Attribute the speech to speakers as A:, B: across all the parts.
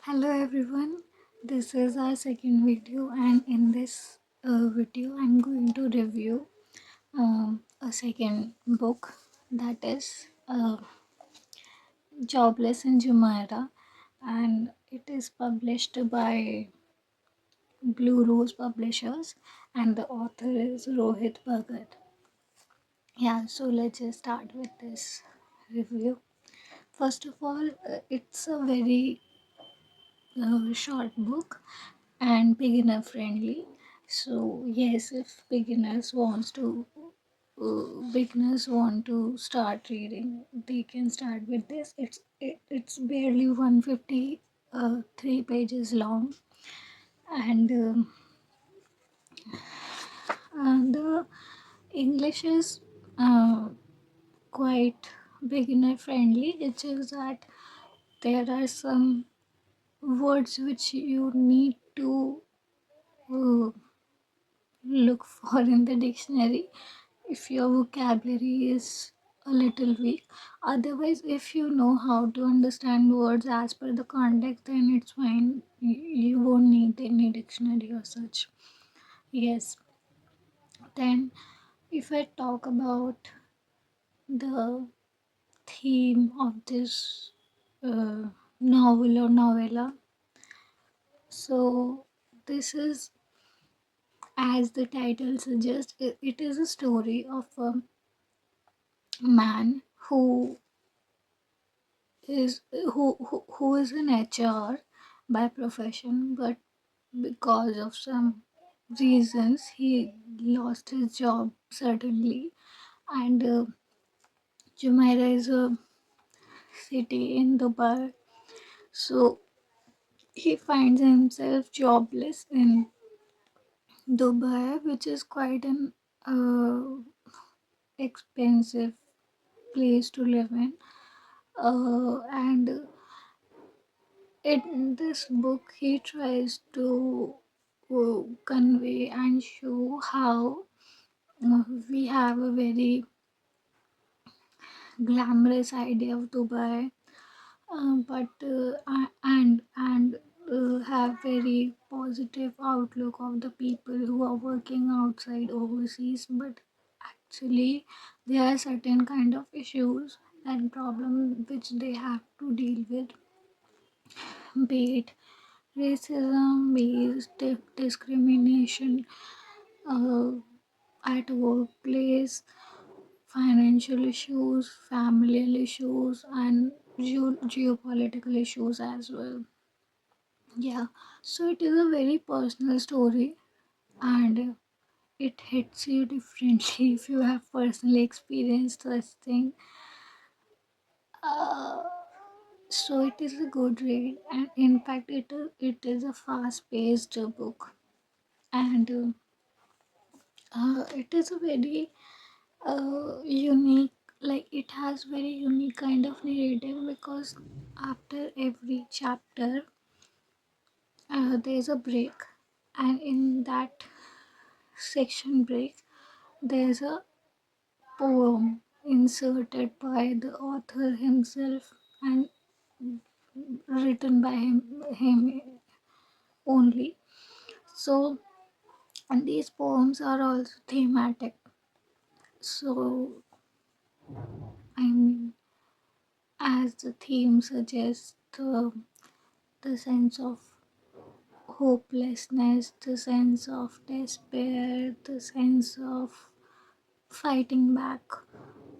A: Hello everyone, this is our second video, and in this video I'm going to review a second book, that is Jobless in Jumeirah, and it is published by Blue Rose Publishers, and the author is ROHIT BHAGAT. Yeah, so let's just start with this review. First of all, it's a very short book and beginner friendly. So yes, if beginners want to start reading, they can start with this. It's barely 150 3 pages long, and the English is quite beginner friendly. It's just that there are some words which you need to uh, look for in the dictionary if your vocabulary is a little weak. Otherwise, if you know how to understand words as per the context, then it's fine. You won't need any dictionary or such. Yes. Then, if I talk about the theme of this novel or novella, so this is, as the title suggests, it is a story of a man who is an HR by profession, but because of some reasons he lost his job suddenly. And Jumeirah is a city in Dubai, so he finds himself jobless in Dubai, which is quite an expensive place to live in. And in this book, he tries to convey and show how we have a very glamorous idea of Dubai, but have very positive outlook of the people who are working outside overseas. But actually, there are certain kind of issues and problems which they have to deal with, be it racism, be it discrimination uh, at workplace, financial issues, familial issues, and geopolitical issues as well. Yeah, so it is a very personal story, and it hits you differently if you have personally experienced such thing. Uh, so it is a good read, and in fact, it is a fast-paced book, and it is a very unique, like it has very unique kind of narrative, because after every chapter there's a break, and in that section break there's a poem inserted by the author himself and written by him only. So, and these poems are also thematic. So I mean, as the theme suggests, the sense of hopelessness, the sense of despair, the sense of fighting back.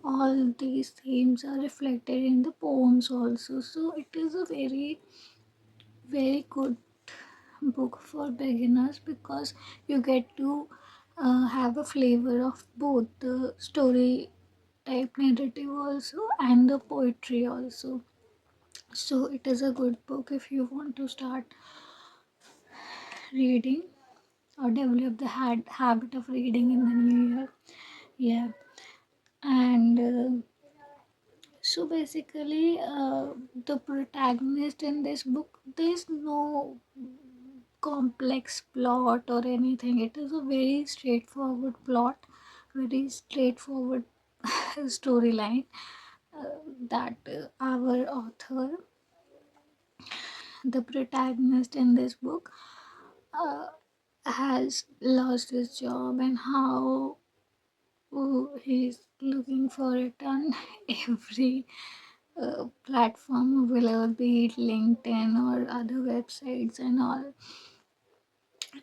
A: All these themes are reflected in the poems also. So it is a very, very good book for beginners, because you get to have a flavor of both the story type narrative also and the poetry also. So it is a good book if you want to start reading or develop the habit of reading in the new year. Yeah, and so basically, the protagonist in this book, there's no complex plot or anything. It is a very straightforward plot, very straightforward storyline that our author the protagonist in this book uh, has lost his job, and how he's looking for it on every platform, will be it LinkedIn or other websites and all.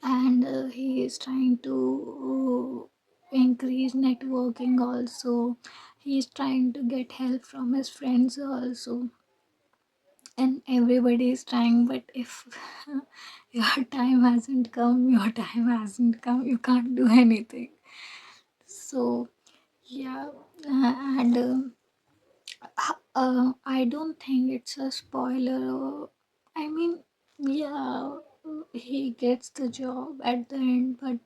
A: And he is trying to increase networking also. He's trying to get help from his friends also, and everybody is trying, but if your time hasn't come, you can't do anything. So yeah, and I don't think it's a spoiler. I mean, yeah, he gets the job at the end, but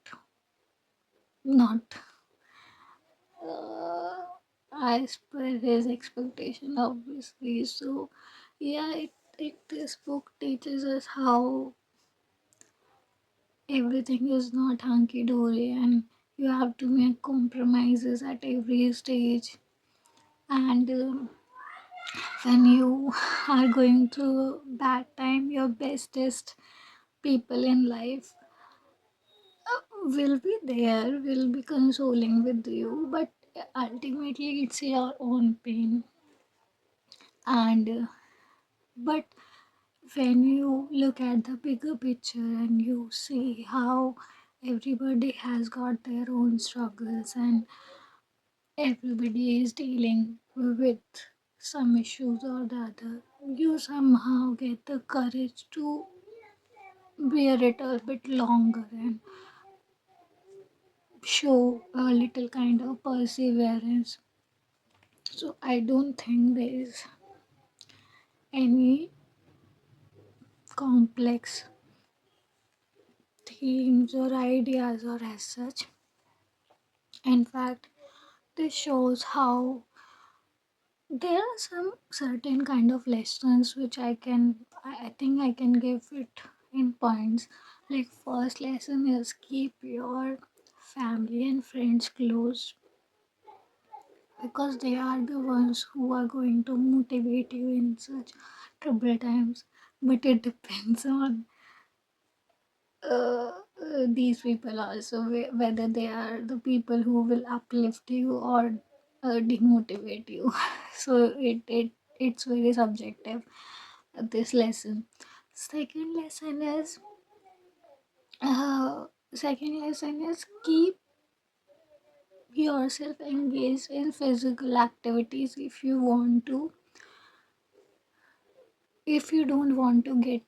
A: not uh, as per his expectation, obviously. So, yeah, this book teaches us how everything is not hunky dory, and you have to make compromises at every stage. And when you are going through bad time, your bestest people in life will be there, will be consoling with you, but ultimately it's your own pain. And but when you look at the bigger picture and you see how everybody has got their own struggles, and everybody is dealing with some issues or the other, you somehow get the courage to bear it a bit longer and show a little kind of perseverance. So I don't think there is any complex themes or ideas or as such. In fact, this shows how there are some certain kind of lessons which I think I can give it in points. Like, first lesson is keep your family and friends close, because they are the ones who are going to motivate you in such troubled times. But it depends on these people also, whether they are the people who will uplift you or demotivate you. So it's very subjective, this lesson. Second lesson is uh, second lesson is keep yourself engaged in physical activities if you don't want to get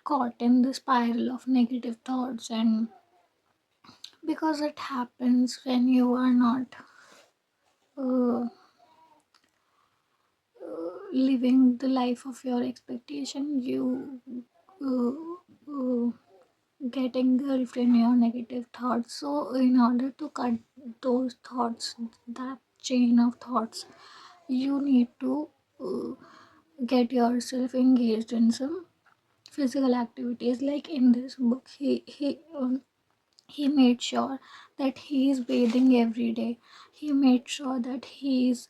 A: caught in the spiral of negative thoughts. And because it happens when you are not uh, living the life of your expectation, you uh, get engulfed in your negative thoughts. So in order to cut those thoughts, that chain of thoughts, you need to uh, get yourself engaged in some physical activities. Like in this book, he made sure that he is bathing every day. He made sure that he is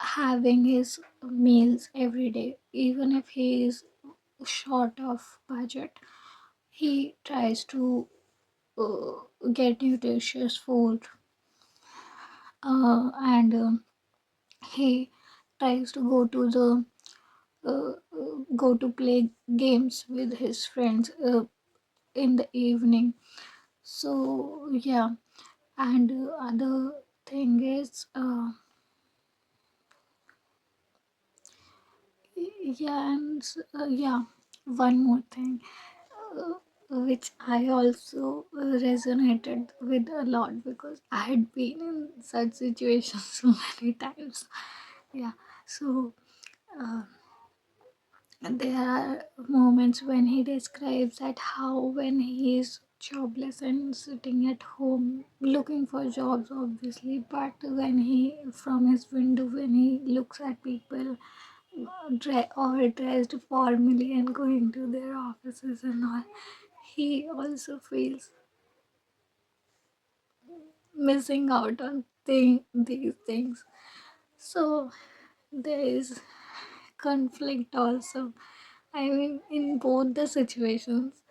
A: having his meals every day, even if he is short of budget. He tries to get nutritious food, and he tries to go to play games with his friends in the evening. So yeah, and other thing is yeah, one more thing uh, which I also resonated with a lot, because I had been in such situations so many times. Yeah, so uh, there are moments when he describes that how when he is jobless and sitting at home looking for jobs, obviously, but when he from his window, when he looks at people all dressed formally and going to their offices and all, he also feels missing out on these things. So there is conflict also I mean, in both the situations,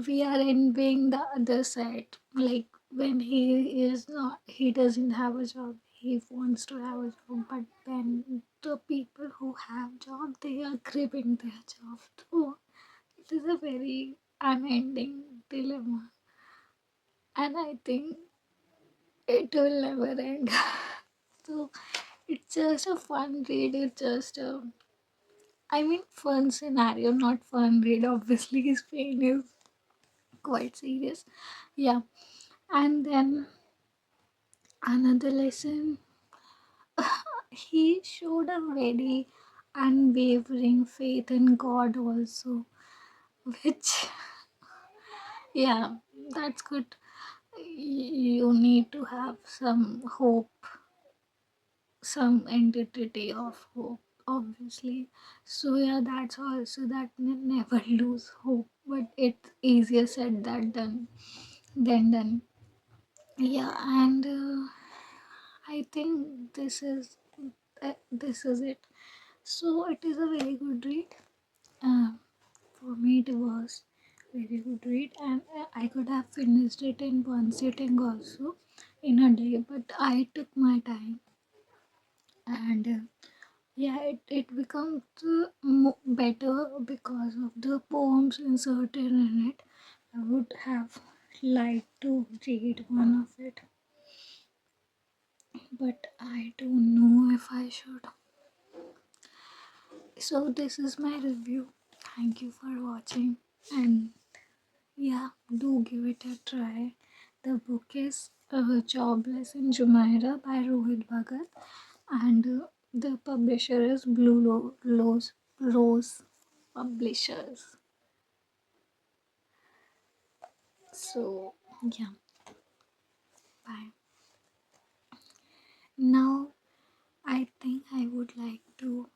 A: we are envying the other side. Like when he doesn't have a job, he wants to have a job. But when the people who have job, they are cribbing their job. So it is a very unending dilemma, and I think it will never end. So it's just a fun read. It's just a, I mean, fun scenario, not fun read. Obviously, his pain is quite serious. Yeah, and then another lesson, he showed a very unwavering faith in God also, which, yeah, that's good. You need to have some hope, some entity of hope, obviously. So, yeah, that's also that never lose hope, but it's easier said than done. Yeah, and I think this is it. So it is a very good read. Uh, for me, it was very good read, and I could have finished it in one sitting also in a day, but I took my time, and yeah, it becomes better because of the poems inserted in it. I would have liked to read one of it, but I don't know if I should. So this is my review. Thank you for watching, and yeah, do give it a try. The book is Jobless in Jumeirah by ROHIT BHAGAT, and the publisher is Rose Publishers. So yeah, bye. Now I think I would like to